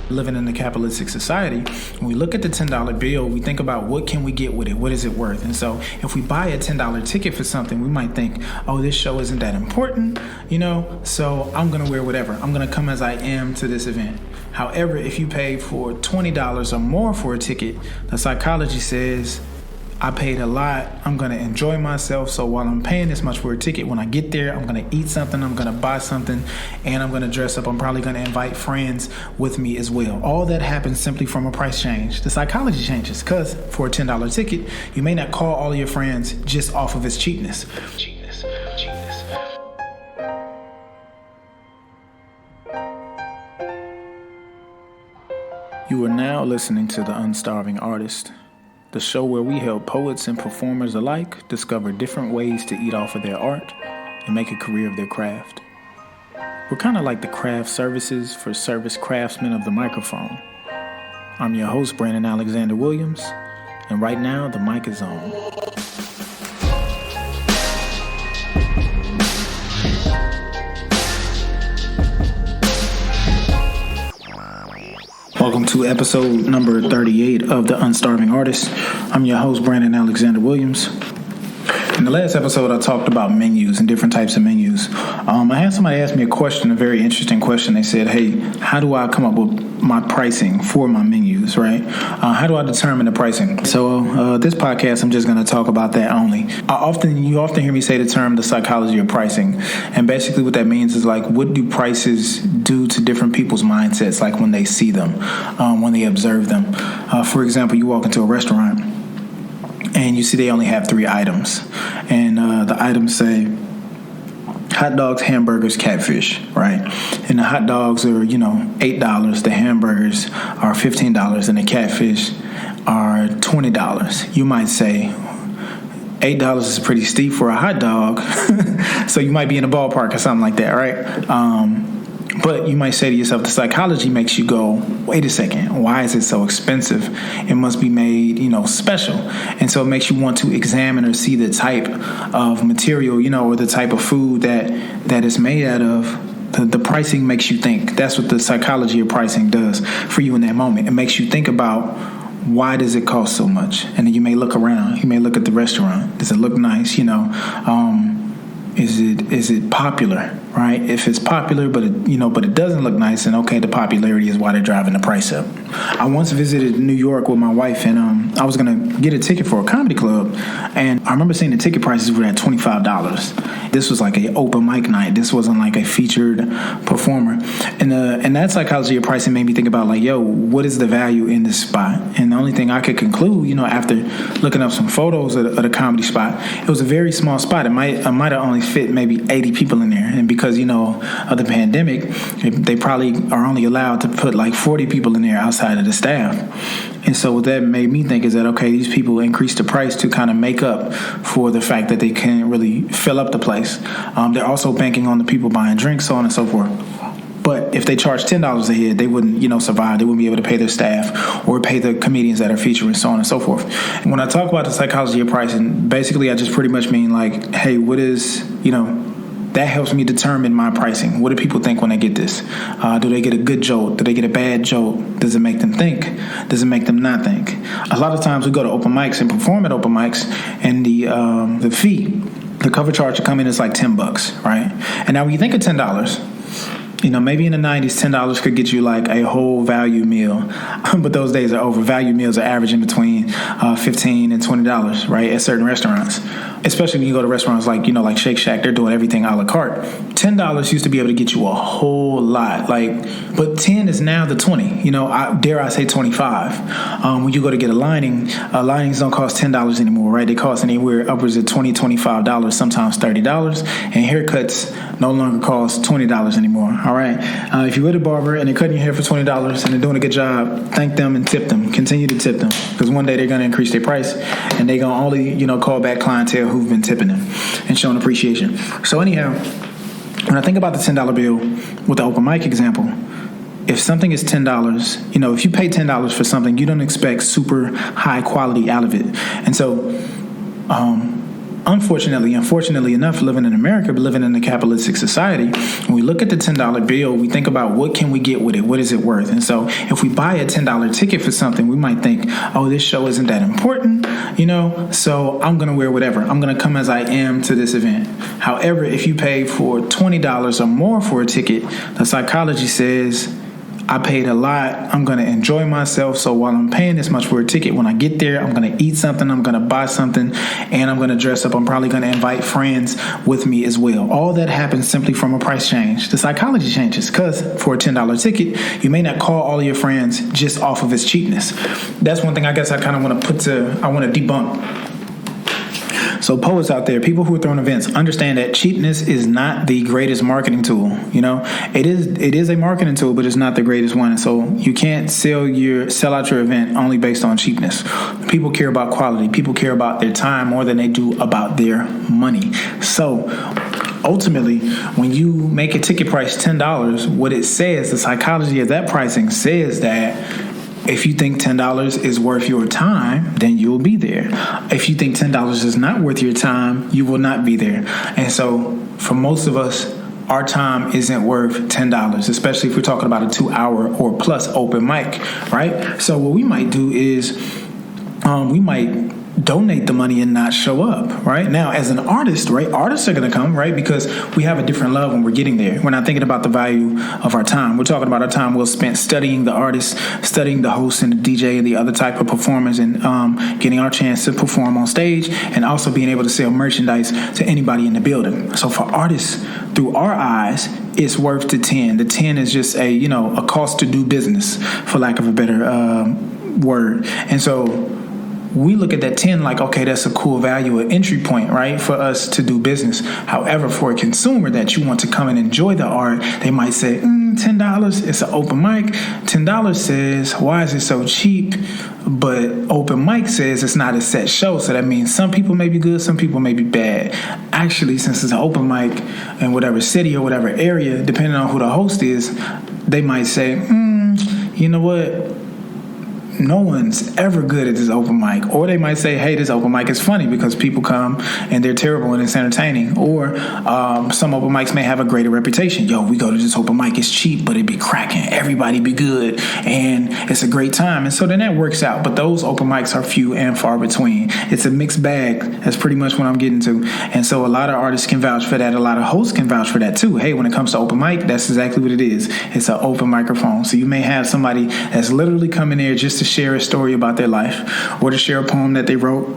living in a capitalistic society, when we look at the $10 bill, we think about what can we get with it? What is it worth? And so if we buy a $10 ticket for something, we might think, oh, this show isn't that important, so I'm going to wear whatever. I'm going to come as I am to this event. However, if you pay for $20 or more for a ticket, the psychology says, I paid a lot. I'm going to enjoy myself. So while I'm paying this much for a ticket, when I get there, I'm going to eat something, I'm going to buy something, and I'm going to dress up. I'm probably going to invite friends with me as well. All that happens simply from a price change. The psychology changes because for a $10 ticket, you may not call all of your friends just off of its cheapness. You are now listening to the UnStarving Artist, the show where we help poets and performers alike discover different ways to eat off of their art and make a career of their craft. We're kind of like the craft services for service craftsmen of the microphone. I'm your host, Brandon Alexander Williams, and right now the mic is on. Welcome to episode number 38 of the UnStarving Artist. I'm your host, Brandon Alexander Williams. In the last episode, I talked about menus and different types of menus. I had somebody ask me a question, a very interesting question. They said, hey, how do I come up with my pricing for my menus, right? How do I determine the pricing? So this podcast, I'm just going to talk about that only. You often hear me say the term the psychology of pricing. And basically what that means is like, what do prices do to different people's mindsets, like when they see them, when they observe them? For example, you walk into a restaurant and you see they only have 3 items. And the items say hot dogs, hamburgers, catfish, right? And the hot dogs are, $8. The hamburgers are $15, and the catfish are $20. You might say $8 is pretty steep for a hot dog, so you might be in the ballpark or something like that, right? But you might say to yourself, the psychology makes you go, wait a second, why is it so expensive? It must be made, special. And so it makes you want to examine or see the type of material, or the type of food that it's made out of. The pricing makes you think. That's what the psychology of pricing does for you in that moment. It makes you think about, why does it cost so much? And then you may look around. You may look at the restaurant. Does it look nice? Is it popular, right? If it's popular, but it doesn't look nice, then okay, the popularity is why they're driving the price up. I once visited New York with my wife, and I was gonna get a ticket for a comedy club, and I remember seeing the ticket prices were at $25. This was like an open mic night. This wasn't like a featured performer, and that psychology of pricing made me think about like, yo, what is the value in this spot? And the only thing I could conclude, after looking up some photos of the comedy spot, it was a very small spot. It might have only fit maybe 80 people in there, and because of the pandemic, they probably are only allowed to put like 40 people in there outside of the staff. And so what that made me think is that, okay, these people increased the price to kind of make up for the fact that they can't really fill up the place. They're also banking on the people buying drinks, so on and so forth. But if they charge $10 a head, they wouldn't, survive. They wouldn't be able to pay their staff or pay the comedians that are featured and so on and so forth. And when I talk about the psychology of pricing, basically I just pretty much mean like, hey, what is, that helps me determine my pricing. What do people think when they get this? Do they get a good joke? Do they get a bad joke? Does it make them think? Does it make them not think? A lot of times we go to open mics and perform at open mics, and the fee, the cover charge to come in is like $10, right? And now when you think of $10, maybe in the 90s, $10 could get you like a whole value meal. But those days are over. Value meals are averaging between $15 and $20, right, at certain restaurants. Especially when you go to restaurants like, like Shake Shack, they're doing everything a la carte. $10 used to be able to get you a whole lot. But 10 is now the 20. Dare I say 25. When you go to get a lining, linings don't cost $10 anymore, right? They cost anywhere upwards of $20, $25, sometimes $30. And haircuts no longer cost $20 anymore. All right. If you're with a barber and they're cutting your hair for $20 and they're doing a good job, thank them and tip them. Continue to tip them, because one day they're going to increase their price, and they're going to only, call back clientele who've been tipping them and showing appreciation. So anyhow, when I think about the $10 bill with the open mic example, if something is $10, if you pay $10 for something, you don't expect super high quality out of it. And so unfortunately enough, living in America, but living in a capitalistic society, when we look at the $10 bill, we think about what can we get with it? What is it worth? And so if we buy a $10 ticket for something, we might think, oh, this show isn't that important, so I'm going to wear whatever. I'm going to come as I am to this event. However, if you pay for $20 or more for a ticket, the psychology says, I paid a lot. I'm going to enjoy myself. So while I'm paying this much for a ticket, when I get there, I'm going to eat something, I'm going to buy something, and I'm going to dress up. I'm probably going to invite friends with me as well. All that happens simply from a price change. The psychology changes because for a $10 ticket, you may not call all of your friends just off of its cheapness. That's one thing I guess I kind of want to debunk. So poets out there, people who are throwing events, understand that cheapness is not the greatest marketing tool. It is a marketing tool, but it's not the greatest one. And so you can't sell out your event only based on cheapness. People care about quality. People care about their time more than they do about their money. So ultimately, when you make a ticket price $10, what it says, the psychology of that pricing says that if you think $10 is worth your time, then you'll be there. If you think $10 is not worth your time, you will not be there. And so for most of us, our time isn't worth $10, especially if we're talking about a 2-hour or plus open mic, right? So what we might do is we might donate the money and not show up, right? Now, as an artist, right, artists are going to come, right, because we have a different love when we're getting there. We're not thinking about the value of our time. We're talking about our time well spent studying the artist, studying the host and the DJ and the other type of performers, and getting our chance to perform on stage, and also being able to sell merchandise to anybody in the building. So for artists, through our eyes, it's worth the 10. The 10 is just a cost to do business, for lack of a better word. And so we look at that 10 like, okay, that's a cool value, an entry point, right, for us to do business. However, for a consumer that you want to come and enjoy the art, they might say, $10, it's an open mic. $10 says, why is it so cheap? But open mic says it's not a set show. So that means some people may be good, some people may be bad. Actually, since it's an open mic in whatever city or whatever area, depending on who the host is, they might say, you know what? No one's ever good at this open mic. Or they might say, hey, this open mic is funny because people come and they're terrible and it's entertaining. Or some open mics may have a greater reputation. Yo, we go to this open mic, it's cheap, but it be cracking. Everybody be good and it's a great time. And so then that works out. But those open mics are few and far between. It's a mixed bag. That's pretty much what I'm getting to. And so a lot of artists can vouch for that. A lot of hosts can vouch for that too. Hey, when it comes to open mic, that's exactly what it is. It's an open microphone. So you may have somebody that's literally coming there just to share a story about their life, or to share a poem that they wrote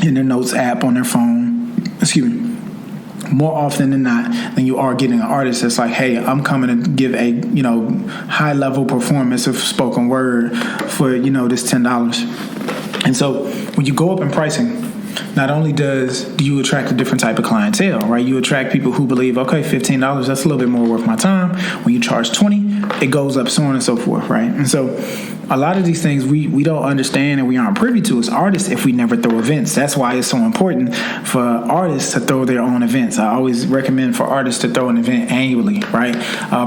in their notes app on their phone. More often than not, than you are getting an artist that's like, hey, I'm coming to give a high level performance of spoken word for this $10. And so when you go up in pricing, not only do you attract a different type of clientele, right? You attract people who believe, okay, $15, that's a little bit more worth my time. When you charge $20, it goes up, so on and so forth, right? And so a lot of these things we don't understand and we aren't privy to as artists if we never throw events. That's why it's so important for artists to throw their own events. I always recommend for artists to throw an event annually, right?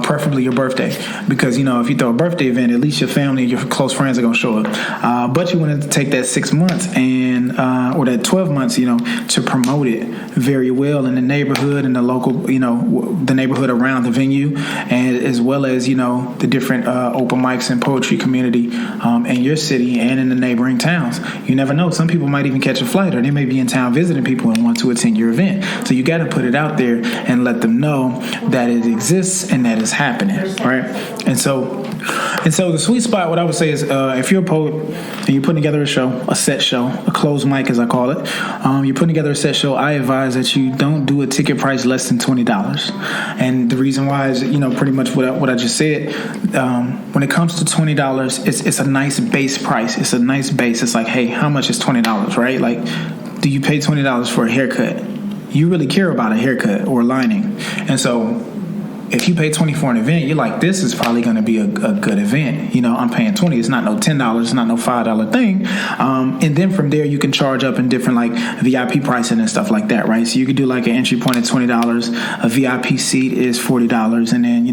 Preferably your birthday, because if you throw a birthday event, at least your family and your close friends are going to show up. But you want to take that 6 months and or that 12 months, to promote it very well in the neighborhood and the local, the neighborhood around the venue, and as well as the different open mics and poetry community in your city and in the neighboring towns. You never know. Some people might even catch a flight, or they may be in town visiting people and want to attend your event. So you got to put it out there and let them know that it exists and that it's happening, right? And so the sweet spot, what I would say is, if you're a poet and you're putting together a show, a set show, a closed mic as I call it, you're putting together a set show, I advise that you don't do a ticket price less than $20. And the reason why is, pretty much what I just said. When it comes to $20, it's a nice base price. It's a nice base. It's like, hey, how much is $20, right? Like, do you pay $20 for a haircut? You really care about a haircut or lining. And so if you pay $20 for an event, you're like, this is probably going to be a good event. I'm paying $20. It's not no $10. It's not no $5 thing. And then from there, you can charge up in different like VIP pricing and stuff like that, right? So you could do like an entry point at $20. A VIP seat is $40. And then,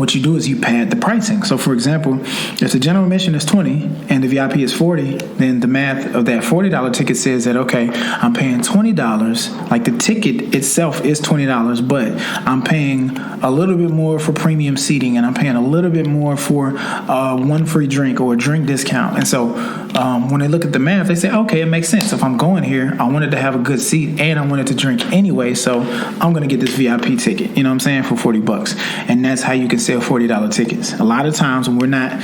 what you do is you pad the pricing. So, for example, if the general admission is $20 and the VIP is $40, then the math of that $40 ticket says that, okay, I'm paying $20. Like the ticket itself is $20, but I'm paying a little bit more for premium seating, and I'm paying a little bit more for one free drink or a drink discount. And so when they look at the math, they say, okay, it makes sense. If I'm going here, I wanted to have a good seat and I wanted to drink anyway, so I'm going to get this VIP ticket, you know what I'm saying, for $40. And that's how you can sell $40 tickets. A lot of times when we're not,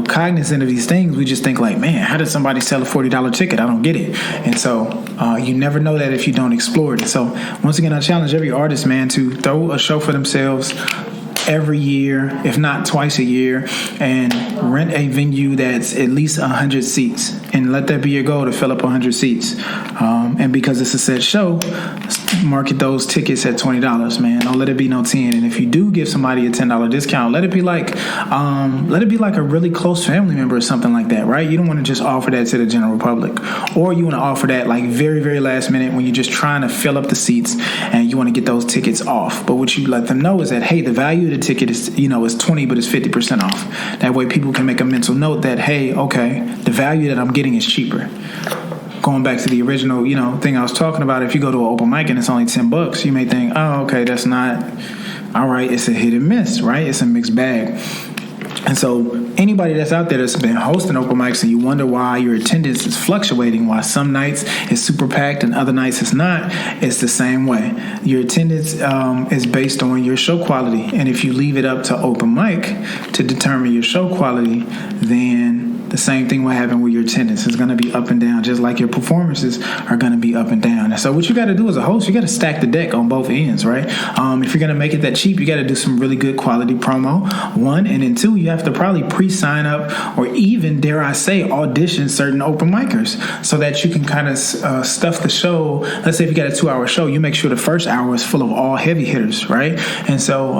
cognizant of these things, we just think like, man, how did somebody sell a $40 ticket? I don't get it. And so you never know that if you don't explore it. So once again, I challenge every artist, man, to throw a show for themselves every year, if not twice a year, and rent a venue that's at least 100 seats, and let that be your goal, to fill up 100 seats. And because it's a set show, market those tickets at $20, man. Don't let it be no 10. And if you do give somebody a $10 discount, let it be like a really close family member or something like that, right? You don't want to just offer that to the general public, or you want to offer that like very, very last minute when you're just trying to fill up the seats and you want to get those tickets off. But what you let them know is that, hey, the value of the ticket is, is 20, but it's 50% off. That way people can make a mental note that, hey, okay, the value that I'm getting is cheaper. Going back to the original, thing I was talking about, if you go to an open mic and it's only $10, you may think, oh, okay, that's not all right. It's a hit and miss, right? It's a mixed bag. And so anybody that's out there that's been hosting open mics and you wonder why your attendance is fluctuating, why some nights it's super packed and other nights it's not, it's the same way. Your attendance is based on your show quality. And if you leave it up to open mic to determine your show quality, then the same thing will happen with your attendance. It's going to be up and down, just like your performances are going to be up and down. And so what you got to do as a host, you got to stack the deck on both ends, right? If you're going to make it that cheap, you got to do some really good quality promo, one. And then two, you have to probably pre-sign up or even, dare I say, audition certain open micers so that you can kind of stuff the show. Let's say if you got a 2-hour show, you make sure the first hour is full of all heavy hitters, right? And so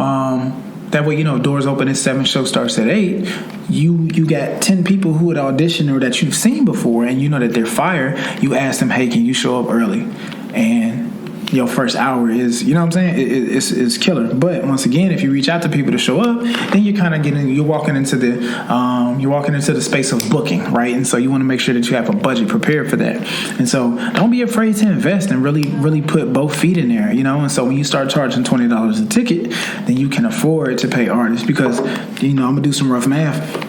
that way, doors open at 7, show starts at 8. You got 10 people who would audition or that you've seen before, and you know that they're fire. You ask them, hey, can you show up early? And your first hour is, it's killer. But once again, if you reach out to people to show up, then you're kind of you're walking into the space of booking, right? And so you want to make sure that you have a budget prepared for that. And so don't be afraid to invest and really, really put both feet in there, And so when you start charging $20 a ticket, then you can afford to pay artists because, I'm gonna do some rough math.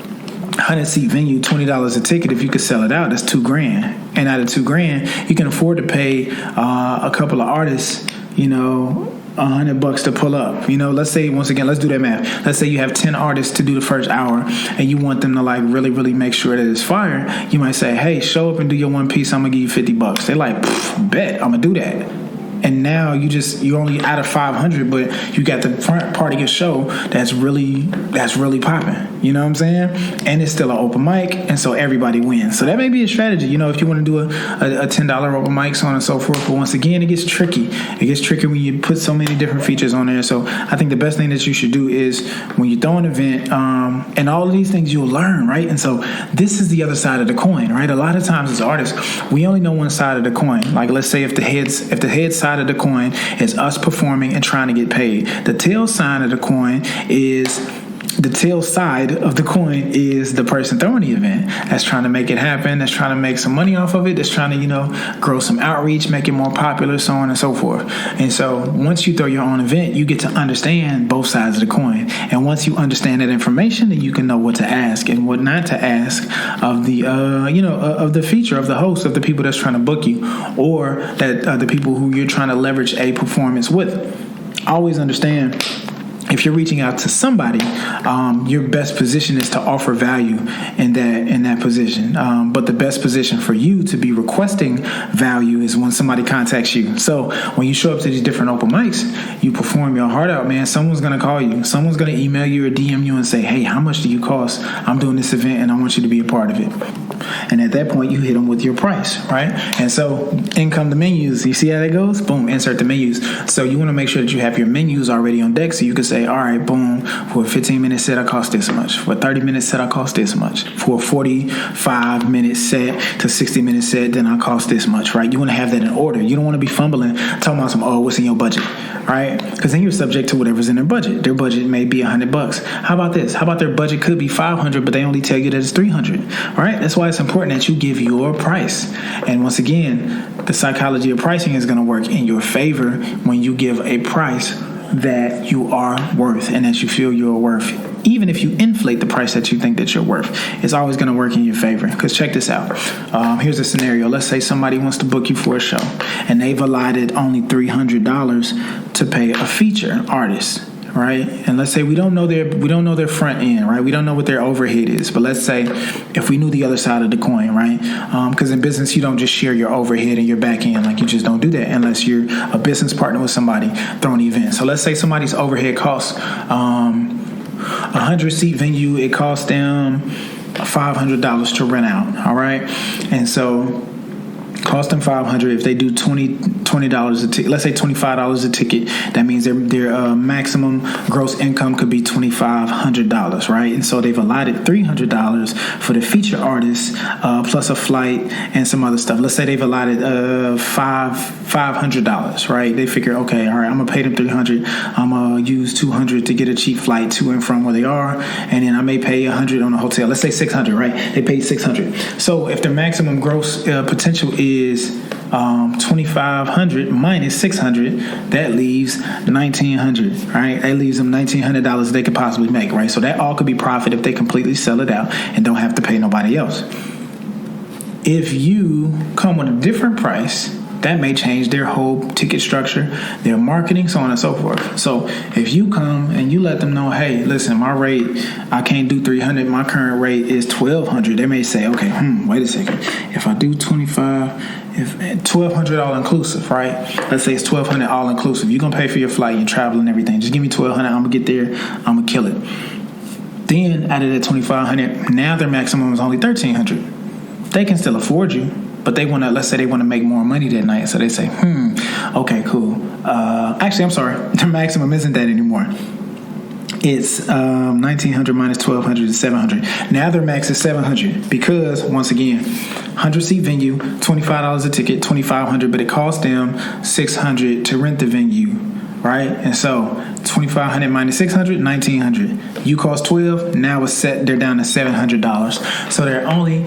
100-seat venue, $20 a ticket. If you could sell it out, that's $2,000. And out of $2,000, you can afford to pay a couple of artists, $100 to pull up. Let's say, once again, let's do that math. Let's say you have 10 artists to do the first hour and you want them to like really, really make sure that it's fire. You might say, hey, show up and do your one piece. I'm gonna give you $50. They're like, bet, I'm gonna do that. And now you're only out of 500, but you got the front part of your show that's really popping. You know what I'm saying? And it's still an open mic, and so everybody wins. So that may be a strategy. If you want to do a $10 open mic, so on and so forth. But once again, it gets tricky. It gets tricky when you put so many different features on there. So I think the best thing that you should do is when you throw an event, and all of these things you'll learn, right? And so this is the other side of the coin, right? A lot of times as artists, we only know one side of the coin. Like let's say if the head side of the coin is us performing and trying to get paid. The tail side of the coin is the person throwing the event that's trying to make it happen, that's trying to make some money off of it, that's trying to, grow some outreach, make it more popular, so on and so forth. And so once you throw your own event, you get to understand both sides of the coin. And once you understand that information, then you can know what to ask and what not to ask of the, of the feature, of the host, of the people that's trying to book you, or that the people who you're trying to leverage a performance with. Always understand, if you're reaching out to somebody, your best position is to offer value in that position. But the best position for you to be requesting value is when somebody contacts you. So when you show up to these different open mics, you perform your heart out, man. Someone's going to call you. Someone's going to email you or DM you and say, hey, how much do you cost? I'm doing this event and I want you to be a part of it. And at that point, you hit them with your price, right? And so in come the menus. You see how that goes? Boom, insert the menus. So you want to make sure that you have your menus already on deck so you can say, say, all right, boom, for a 15-minute set, I cost this much. For a 30-minute set, I cost this much. For a 45-minute set to 60-minute set, then I cost this much, right? You want to have that in order. You don't want to be fumbling, talking about what's in your budget, right? Because then you're subject to whatever's in their budget. Their budget may be $100. How about this? How about their budget could be $500, but they only tell you that it's $300, right? That's why it's important that you give your price. And once again, the psychology of pricing is going to work in your favor when you give a price that you are worth and that you feel you're worth. Even if you inflate the price that you think that you're worth, it's always going to work in your favor. Because check this out. Here's a scenario. Let's say somebody wants to book you for a show and they've allotted only $300 to pay a feature artist. Right, and let's say we don't know their front end, right? We don't know what their overhead is, but let's say if we knew the other side of the coin, right? Because in business you don't just share your overhead and your back end, like you just don't do that unless you're a business partner with somebody throwing an event. So let's say somebody's overhead costs 100-seat venue, it costs them $500 to rent out. All right, and so cost them $500. If they do $20 a ticket, let's say $25 a ticket, that means their maximum gross income could be $2,500, right? And so they've allotted $300 for the feature artist, plus a flight and some other stuff. Let's say they've allotted $500, right? They figure, okay, all right, I'm gonna pay them $300. I'm gonna use $200 to get a cheap flight to and from where they are, and then I may pay $100 on a hotel. Let's say $600, right? They paid $600. So if their maximum gross potential is $2,500 minus $600, that leaves $1,900, right? That leaves them $1,900 they could possibly make, right? So that all could be profit if they completely sell it out and don't have to pay nobody else. If you come with a different price, that may change their whole ticket structure, their marketing, so on and so forth. So if you come and you let them know, hey, listen, my rate, I can't do $300. My current rate is $1,200. They may say, okay, wait a second. If I do $1,200 all inclusive, right? Let's say it's $1,200 all inclusive. You're gonna pay for your flight, your travel, and everything. Just give me $1,200. I'm gonna get there. I'm gonna kill it. Then out of that $2,500, now their maximum is only $1,300. They can still afford you. But they want to, let's say they want to make more money that night. So they say, okay, cool. Actually, I'm sorry. Their maximum isn't that anymore. It's $1,900 minus $1,200 is $700. Now their max is $700 because, once again, 100-seat venue, $25 a ticket, $2,500, but it costs them $600 to rent the venue, right? And so $2,500 minus $600, $1,900. You cost $1,200. Now it's set. They're down to $700. So they're only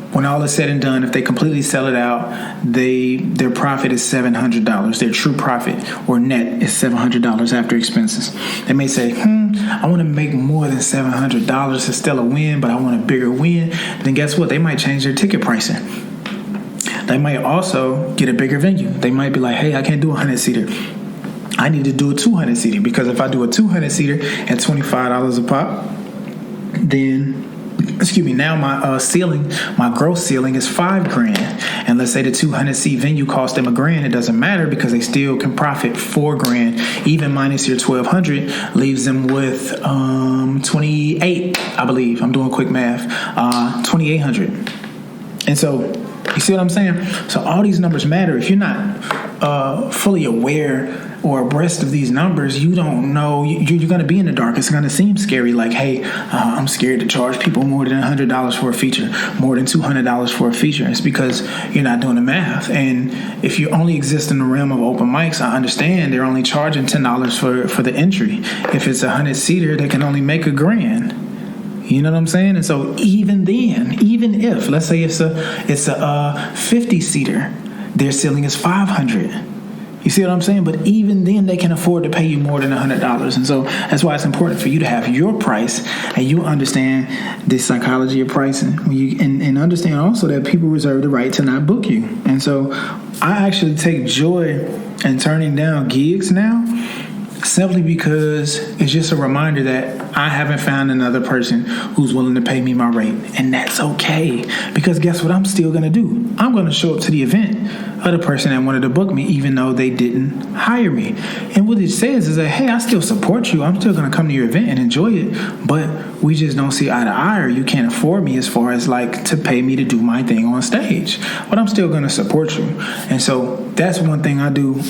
when all is said and done, if they completely sell it out, their profit is $700. Their true profit or net is $700 after expenses. They may say, I want to make more than $700. It's still a win, but I want a bigger win. Then guess what? They might change their ticket pricing. They might also get a bigger venue. They might be like, hey, I can't do a 100-seater. I need to do a 200-seater because if I do a 200-seater at $25 a pop, then now my my gross ceiling is $5,000. And let's say the 200-seat venue cost them $1,000. It doesn't matter because they still can profit $4,000. Even minus your $1,200 leaves them with 28. I believe I'm doing quick math. $2,800. And so you see what I'm saying? So all these numbers matter. If you're not fully aware or abreast of these numbers, you don't know. You're going to be in the dark. It's going to seem scary. Like, hey, I'm scared to charge people more than $100 for a feature, more than $200 for a feature. It's because you're not doing the math. And if you only exist in the realm of open mics, I understand they're only charging $10 for the entry. If it's a 100-seater, they can only make $1,000. You know what I'm saying? And so even then, even if, let's say it's a 50-seater, their ceiling is $500. You see what I'm saying? But even then, they can afford to pay you more than $100. And so that's why it's important for you to have your price and you understand the psychology of pricing. And understand also that people reserve the right to not book you. And so I actually take joy in turning down gigs now, simply because it's just a reminder that I haven't found another person who's willing to pay me my rate. And that's okay. Because guess what I'm still going to do? I'm going to show up to the event of the person that wanted to book me, even though they didn't hire me. And what it says is that, hey, I still support you. I'm still going to come to your event and enjoy it. But we just don't see eye to eye, or you can't afford me as far as like to pay me to do my thing on stage. But I'm still going to support you. And so that's one thing I do.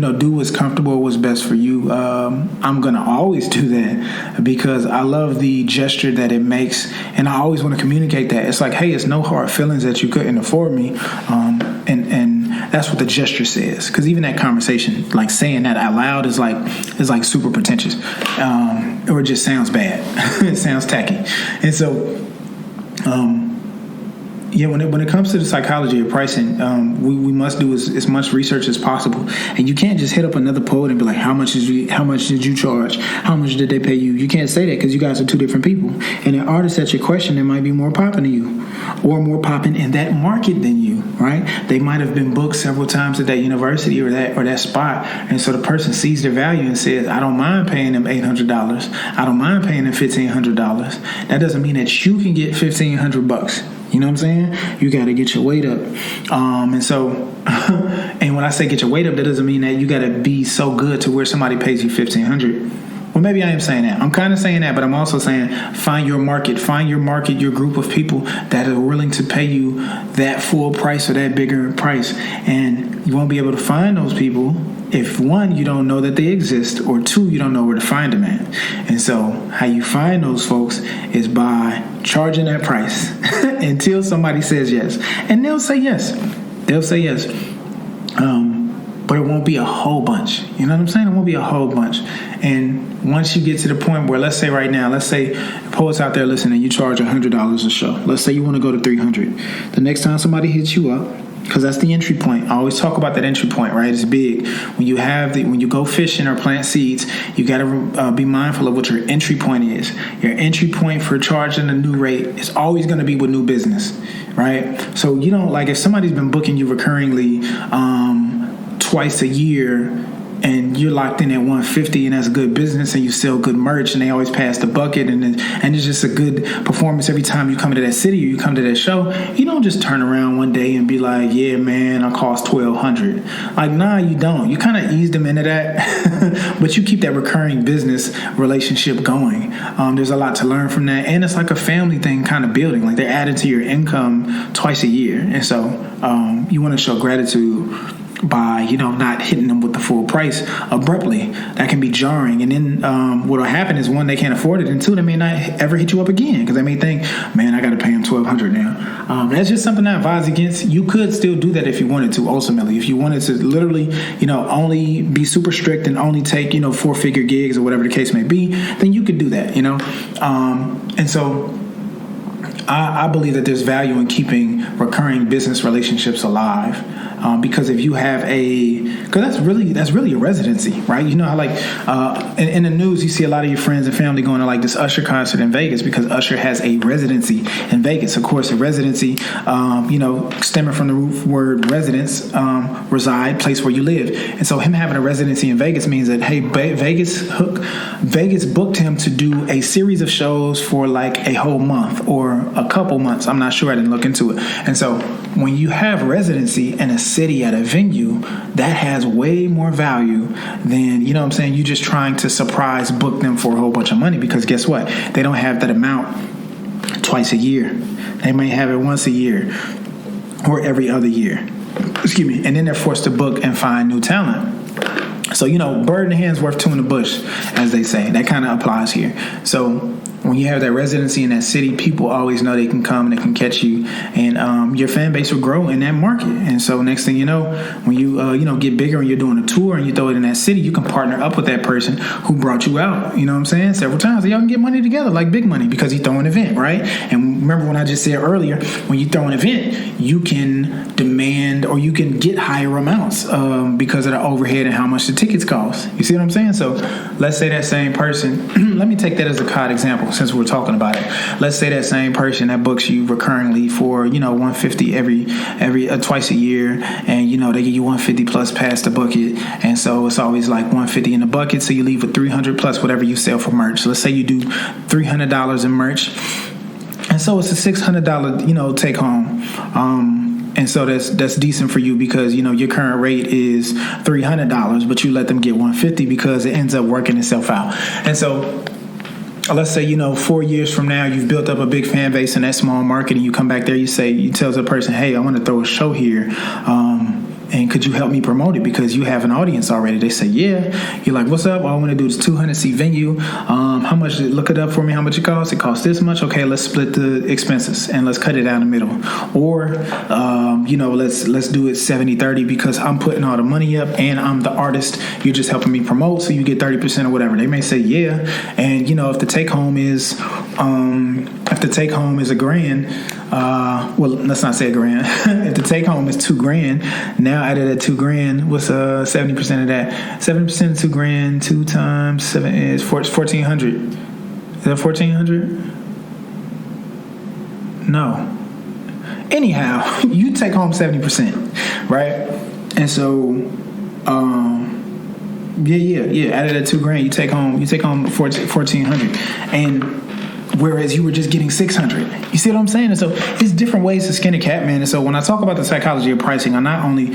do what's comfortable, what's best for you. I'm going to always do that because I love the gesture that it makes, and I always want to communicate that. It's like, hey, it's no hard feelings that you couldn't afford me, and that's what the gesture says. Because even that conversation, like saying that out loud, is like super pretentious, or it just sounds bad. It sounds tacky, and so. When it comes to the psychology of pricing, we must do as much research as possible, and you can't just hit up another poet and be like, how much did you charge? How much did they pay you? You can't say that because you guys are two different people. And an artist at your question, they might be more popping than you, or more popping in that market than you, right? They might have been booked several times at that university or that spot, and so the person sees their value and says, I don't mind paying them $800. I don't mind paying them $1,500. That doesn't mean that you can get $1,500. You know what I'm saying? You got to get your weight up. And so, and when I say get your weight up, that doesn't mean that you got to be so good to where somebody pays you $1,500. Well, maybe I am saying that. I'm kind of saying that, but I'm also saying find your market, your group of people that are willing to pay you that full price or that bigger price. And you won't be able to find those people if, one, you don't know that they exist, or two, you don't know where to find them at. And so how you find those folks is by charging that price until somebody says yes. And they'll say yes. But it won't be a whole bunch. You know what I'm saying? It won't be a whole bunch. And once you get to the point where, let's say poets out there listening, you charge $100 a show. Let's say you want to go to $300. The next time somebody hits you up, because that's the entry point. I always talk about that entry point, right? It's big. When you go fishing or plant seeds, you got to be mindful of what your entry point is. Your entry point for charging a new rate is always going to be with new business, right? So you don't, like, if somebody's been booking you recurringly twice a year, and you're locked in at $150, and that's good business, and you sell good merch, and they always pass the bucket, and it's just a good performance every time you come to that city or you come to that show. You don't just turn around one day and be like, yeah, man, I cost $1,200. Like, nah, you don't. You kind of ease them into that, but you keep that recurring business relationship going. There's a lot to learn from that, and it's like a family thing kind of building. Like, they're adding to your income twice a year, and so you want to show gratitude by, not hitting them with the full price abruptly. That can be jarring. And then what will happen is, one, they can't afford it, and two, they may not ever hit you up again because they may think, man, I got to pay them $1,200 now. That's just something I advise against. You could still do that if you wanted to. Ultimately, if you wanted to literally, only be super strict and only take, 4-figure gigs or whatever the case may be, then you could do that. And so I believe that there's value in keeping recurring business relationships alive. Because if you have because that's really a residency, right? You know how, like, in the news, you see a lot of your friends and family going to, like, this Usher concert in Vegas because Usher has a residency in Vegas. Of course, a residency, stemming from the word residence, reside, place where you live. And so him having a residency in Vegas means that, hey, Vegas booked him to do a series of shows for like a whole month or a couple months. I'm not sure. I didn't look into it. And so when you have residency in a city at a venue, that has way more value than, you just trying to surprise book them for a whole bunch of money, because guess what? They don't have that amount twice a year. They may have it once a year or every other year. Excuse me. And then they're forced to book and find new talent. So, bird in the hand's worth two in the bush, as they say. That kind of applies here. So when you have that residency in that city, people always know they can come and they can catch you, and your fan base will grow in that market. And so next thing you know, when you get bigger and you're doing a tour and you throw it in that city, you can partner up with that person who brought you out. You know what I'm saying? Several times, y'all can get money together, like big money, because you throw an event, right? And remember when I just said earlier, when you throw an event, you can demand or you can get higher amounts because of the overhead and how much the tickets cost. You see what I'm saying? So let's say that same person, let me take that as a COD example since we're talking about it. Let's say that same person that books you recurringly for, $150 every twice a year, and they give you $150 plus past the bucket, and so it's always like $150 in the bucket, so you leave with $300 plus whatever you sell for merch. So let's say you do $300 in merch, and so it's a $600 take home. And so that's decent for you because your current rate is $300, but you let them get $150 because it ends up working itself out. And so let's say 4 years from now you've built up a big fan base in that small market, and you come back there, you tell the person, hey, I want to throw a show here. and could you help me promote it? Because you have an audience already. They say, yeah. You're like, what's up? All I want to do is 200-seat venue. How much? Look it up for me. How much it costs? It costs this much. Okay, let's split the expenses and let's cut it down the middle. Or, let's do it 70-30 because I'm putting all the money up and I'm the artist. You're just helping me promote, so you get 30% or whatever. They may say, yeah. And if the take home is $1,000, well, let's not say $1,000. If the take home is $2,000, now out of that $2,000, what's 70% of that? 70% of $2,000, 2 times 7 is $1,400. Is that $1,400? No. Anyhow, you take home 70%, right? And so, yeah. Out of that $2,000, you take home $1,400, and whereas you were just getting $600. You see what I'm saying? And so it's different ways to skin a cat, man. And so when I talk about the psychology of pricing, I'm not only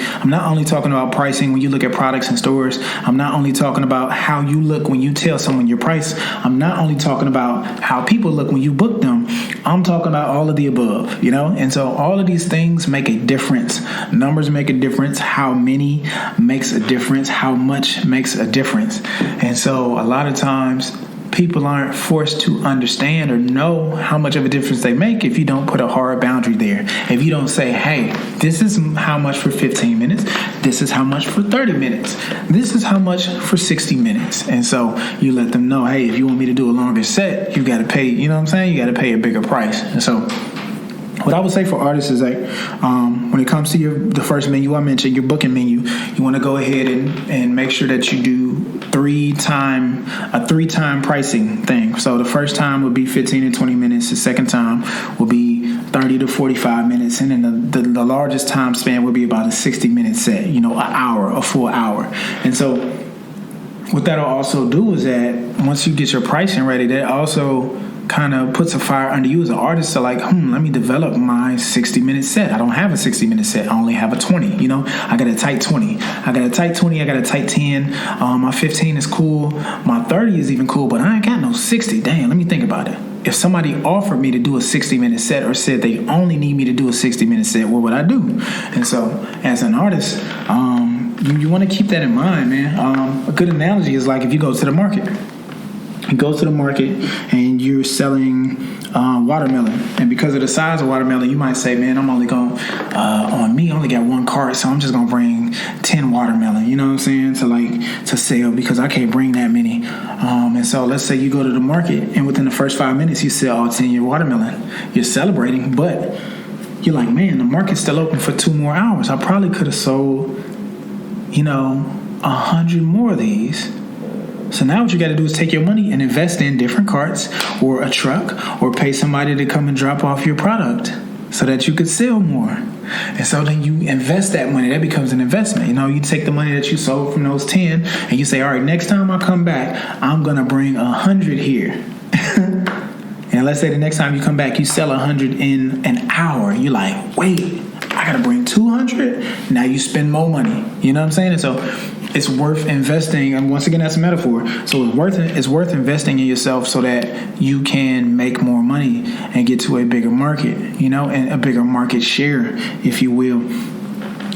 talking about pricing when you look at products in stores. I'm not only talking about how you look when you tell someone your price. I'm not only talking about how people look when you book them. I'm talking about all of the above, And so all of these things make a difference. Numbers make a difference. How many makes a difference. How much makes a difference. And so a lot of times people aren't forced to understand or know how much of a difference they make if you don't put a hard boundary there. If you don't say, hey, this is how much for 15 minutes. This is how much for 30 minutes. This is how much for 60 minutes. And so you let them know, hey, if you want me to do a longer set, you got to pay, you got to pay a bigger price. And so what I would say for artists is like, when it comes to the first menu I mentioned, your booking menu, you want to go ahead and make sure that you do a three-time pricing thing. So the first time would be 15 to 20 minutes. The second time will be 30 to 45 minutes. And then the largest time span would be about a 60-minute set, an hour, a full hour. And so what that'll also do is that once you get your pricing ready, that also kind of puts a fire under you as an artist to like, let me develop my 60-minute set. I don't have a 60-minute set. I only have a 20, I got a tight 20. I got a tight 20. I got a tight 10. My 15 is cool. My 30 is even cool, but I ain't got no 60. Damn, let me think about it. If somebody offered me to do a 60-minute set or said they only need me to do a 60-minute set, what would I do? And so as an artist, you want to keep that in mind, man. A good analogy is like if you go to the market. You go to the market and you're selling watermelon, and because of the size of watermelon, you might say, man, I'm only going on me, I only got one cart, so I'm just gonna bring 10 watermelon, you know what I'm saying, to sell, because I can't bring that many. And so let's say you go to the market and within the first 5 minutes you sell all 10 of your watermelon. You're celebrating, but you're like, man, the market's still open for 2 more hours. I probably could have sold 100 more of these. So now what you got to do is take your money and invest in different carts or a truck, or pay somebody to come and drop off your product so that you could sell more. And so then you invest that money. That becomes an investment. You take the money that you sold from those 10 and you say, all right, next time I come back, I'm going to bring 100 here. And let's say the next time you come back, you sell 100 in an hour. You're like, wait, I got to bring 200? Now you spend more money. You know what I'm saying? And so it's worth investing, and once again, that's a metaphor. So it's worth investing in yourself so that you can make more money and get to a bigger market, and a bigger market share, if you will.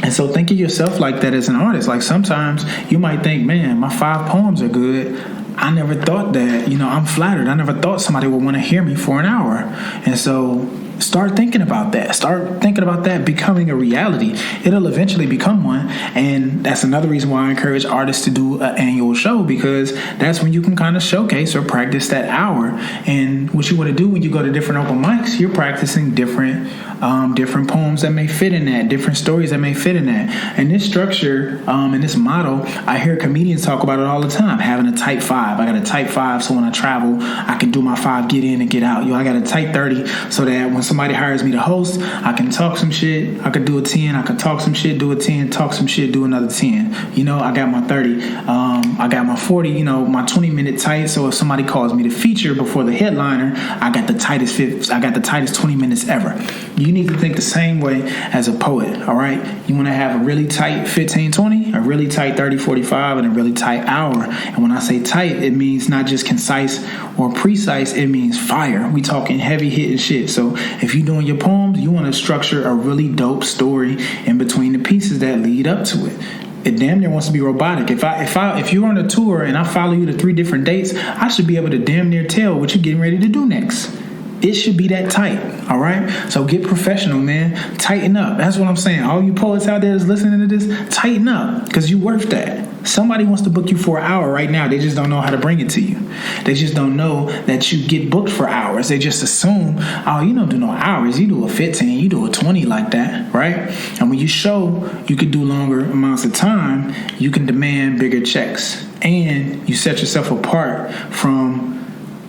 And so think of yourself like that as an artist. Like sometimes you might think, man, my 5 poems are good. I never thought that, I'm flattered. I never thought somebody would want to hear me for an hour. And so start thinking about that. Start thinking about that becoming a reality. It'll eventually become one. And that's another reason why I encourage artists to do an annual show, because that's when you can kind of showcase or practice that hour. And what you want to do when you go to different open mics, you're practicing different poems that may fit in that, different stories that may fit in that. And this structure and this model, I hear comedians talk about it all the time, having a tight 5. I got a tight 5, so when I travel, I can do my 5, get in and get out. I got a tight 30, so that when somebody hires me to host, I can talk some shit, I could do a 10, I could talk some shit, do a 10, talk some shit, do another 10. I got my 30. I got my 40, my 20-minute tight, so if somebody calls me to feature before the headliner, I got the tightest 20 minutes ever. You need to think the same way as a poet, all right? You want to have a really tight 15-20, a really tight 30-45, and a really tight hour. And when I say tight, it means not just concise or precise, it means fire. We talking heavy hitting shit. So If you're doing your poems, you want to structure a really dope story in between the pieces that lead up to it. It damn near wants to be robotic. If you're on a tour and I follow you to 3 different dates, I should be able to damn near tell what you're getting ready to do next. It should be that tight, all right? So get professional, man. Tighten up. That's what I'm saying. All you poets out there that's listening to this, tighten up, because you worth that. Somebody wants to book you for an hour right now. They just don't know how to bring it to you. They just don't know that you get booked for hours. They just assume, oh, you don't do no hours. You do a 15, you do a 20 like that, right? And when you show you can do longer amounts of time, you can demand bigger checks. And you set yourself apart from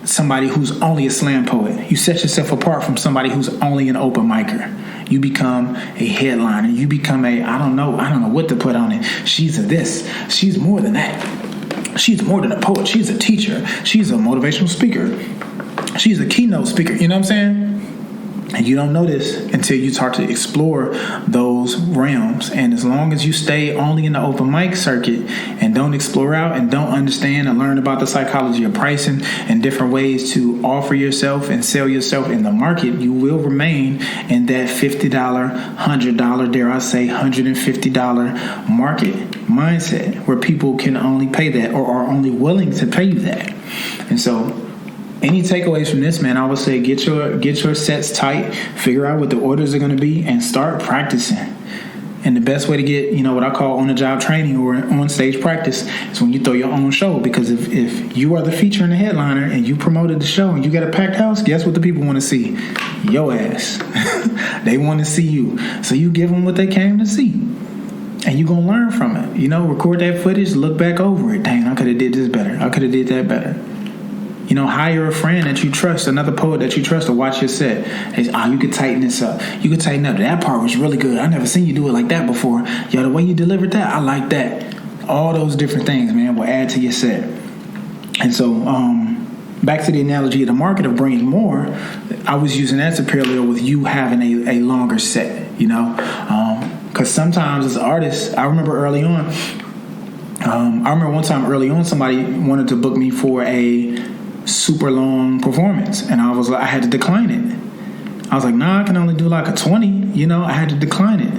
somebody who's only a slam poet. You set yourself apart from somebody who's only an open micer. You become a headliner. You become I don't know what to put on it. She's a this. She's more than that. She's more than a poet. She's a teacher. She's a motivational speaker. She's a keynote speaker. You know what I'm saying? And you don't know this until you start to explore those realms. And as long as you stay only in the open mic circuit and don't explore out and don't understand and learn about the psychology of pricing and different ways to offer yourself and sell yourself in the market, you will remain in that $50, $100, dare I say $150 market mindset where people can only pay that or are only willing to pay you that. And so any takeaways from this, man, I would say get your sets tight, figure out what the orders are going to be, and start practicing. And the best way to get, what I call on-the-job training or on-stage practice is when you throw your own show. Because if you are the feature and the headliner and you promoted the show and you got a packed house, guess what the people want to see? Your ass. They want to see you. So you give them what they came to see. And you're going to learn from it. Record that footage, look back over it. Dang, I could have did this better. I could have did that better. Hire a friend that you trust, another poet that you trust to watch your set. You could tighten this up. You could tighten up. That part was really good. I never seen you do it like that before. The way you delivered that, I like that. All those different things, man, will add to your set. And so, back to the analogy of the market of bringing more, I was using that to parallel with you having a longer set, because sometimes as artists, I remember early on, one time early on, somebody wanted to book me for a super long performance, and I had to decline it. I was like, nah, I can only do like a 20. I had to decline it.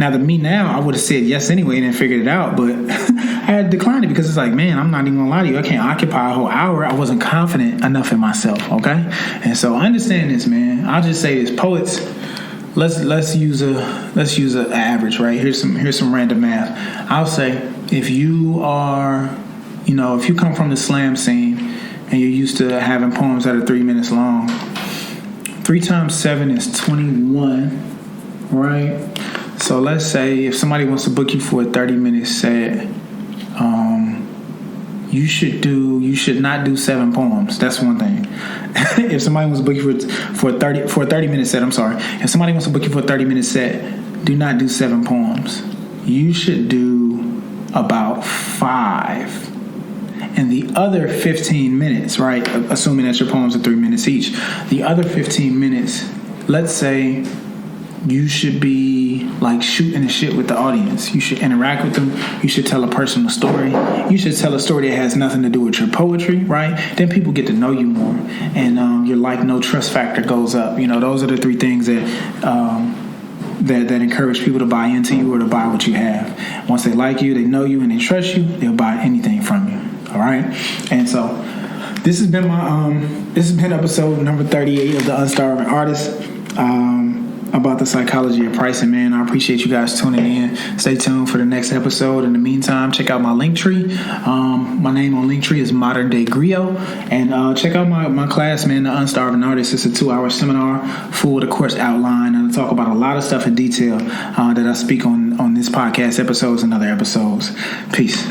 Now I would have said yes anyway and then figured it out, but I had to decline it because it's like, man, I'm not even gonna lie to you, I can't occupy a whole hour. I wasn't confident enough in myself. Okay, and so I understand this, man. I'll just say this, poets, let's use a average, right? Here's some random math. I'll say if you are, if you come from the slam scene and you're used to having poems that are 3 minutes long, 3 times 7 is 21, right? So let's say if somebody wants to book you for a 30-minute set, you should not do 7 poems. That's one thing. If somebody wants to book you for a 30-minute set, if somebody wants to book you for a 30-minute set, do not do 7 poems. You should do about 5. And the other 15 minutes, right, assuming that your poems are 3 minutes each, the other 15 minutes, let's say you should be like shooting the shit with the audience. You should interact with them. You should tell a personal story. You should tell a story that has nothing to do with your poetry, right? Then people get to know you more. And your like, no trust factor goes up. Those are the 3 things that encourage people to buy into you or to buy what you have. Once they like you, they know you, and they trust you, they'll buy anything from you. All right, and so this has been episode number 38 of the UnStarving Artist, about the psychology of pricing, man. I appreciate you guys tuning in. Stay tuned for the next episode. In the meantime, check out my Linktree. My name on Linktree is Modern Day Griot, and check out my class, man, the UnStarving Artist. It's a 2-hour seminar full of the course outline, and I talk about a lot of stuff in detail that I speak on this podcast episodes and other episodes. Peace.